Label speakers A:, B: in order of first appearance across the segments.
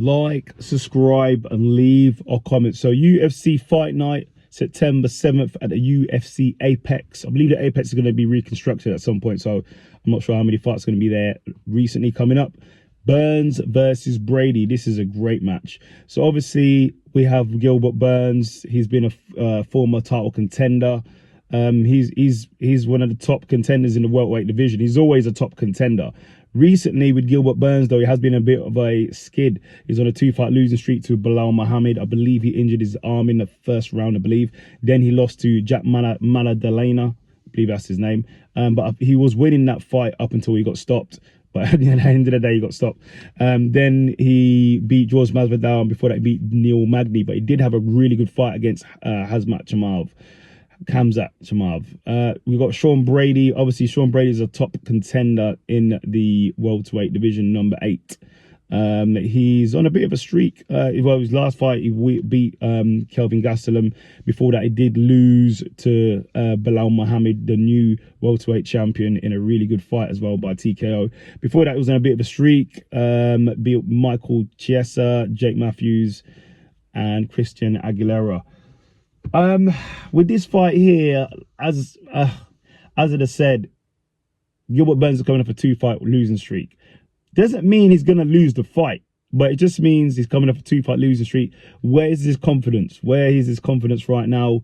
A: like, subscribe, and leave a comment. So UFC Fight Night, September 7th at the UFC Apex. I believe the Apex is going to be reconstructed at some point, so I'm not sure how many fights are going to be there recently coming up. Burns versus Brady. This is a great match. So obviously we have Gilbert Burns. He's been a former title contender. He's one of the top contenders in the welterweight division. He's always a top contender. Recently with Gilbert Burns, though, he has been a bit of a skid. He's on a 2-fight losing streak to Belal Muhammad. I believe he injured his arm in the first round, I believe. Then he lost to Jack Maladalena. I believe that's his name. But he was winning that fight up until he got stopped. But at the end of the day, he got stopped. Then he beat George Masvidal, and before that, he beat Neil Magny. But he did have a really good fight against Khamzat Chimaev. We've got Sean Brady. Obviously, Sean Brady is a top contender in the welterweight division, number 8. He's on a bit of a streak. Well, his last fight, he beat Kelvin Gastelum. Before that, he did lose to Belal Muhammad, the new welterweight champion, in a really good fight as well by TKO. Before that, he was on a bit of a streak. Beat Michael Chiesa, Jake Matthews, and Christian Aguilera. With this fight here, as I said, Gilbert Burns is coming off a 2-fight losing streak. Doesn't mean he's going to lose the fight, but it just means he's coming off a 2-fight losing streak. Where is his confidence? Where is his confidence right now?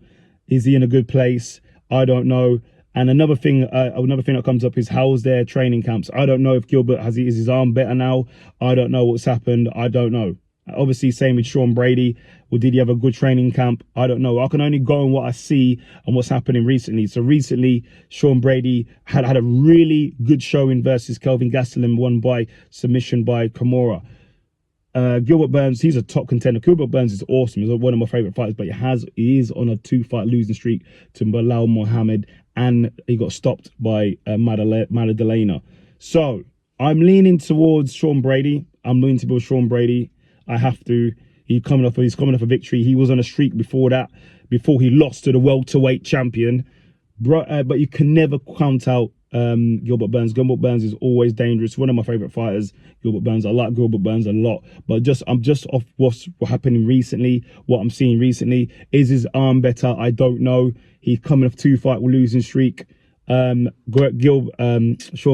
A: Is he in a good place? I don't know. And another thing that comes up is how's their training camps? I don't know if Gilbert is his arm better now. I don't know what's happened. I don't know. Obviously, same with Sean Brady. Or did he have a good training camp? I don't know. I can only go on what I see and what's happening recently. So recently, Sean Brady had a really good showing versus Kelvin Gastelum, won by submission by Kimura. Gilbert Burns, he's a top contender. Gilbert Burns is awesome. He's one of my favorite fighters, but he is on a 2-fight losing streak to Belal Muhammad, and he got stopped by Maladalena. So I'm leaning towards Sean Brady. I'm leaning towards Sean Brady. I have to. He's coming off a victory. He was on a streak before that, before he lost to the welterweight champion. But you can never count out Gilbert Burns. Gilbert Burns is always dangerous. One of my favorite fighters, Gilbert Burns. I like Gilbert Burns a lot. But I'm just off what's happening recently, what I'm seeing recently. Is his arm better? I don't know. He's coming off 2-fight losing streak. Sean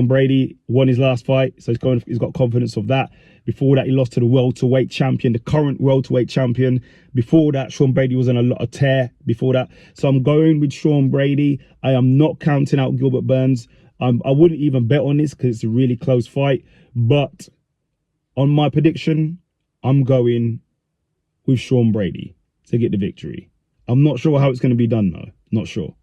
A: Brady won his last fight, so he's got confidence of that. Before that, he lost to the welterweight champion, the current welterweight champion. Before that, Sean Brady was on a lot of tear before that. So I'm going with Sean Brady. I am not counting out Gilbert Burns. I wouldn't even bet on this because it's a really close fight. But on my prediction, I'm going with Sean Brady to get the victory. I'm not sure how it's going to be done, though. Not sure.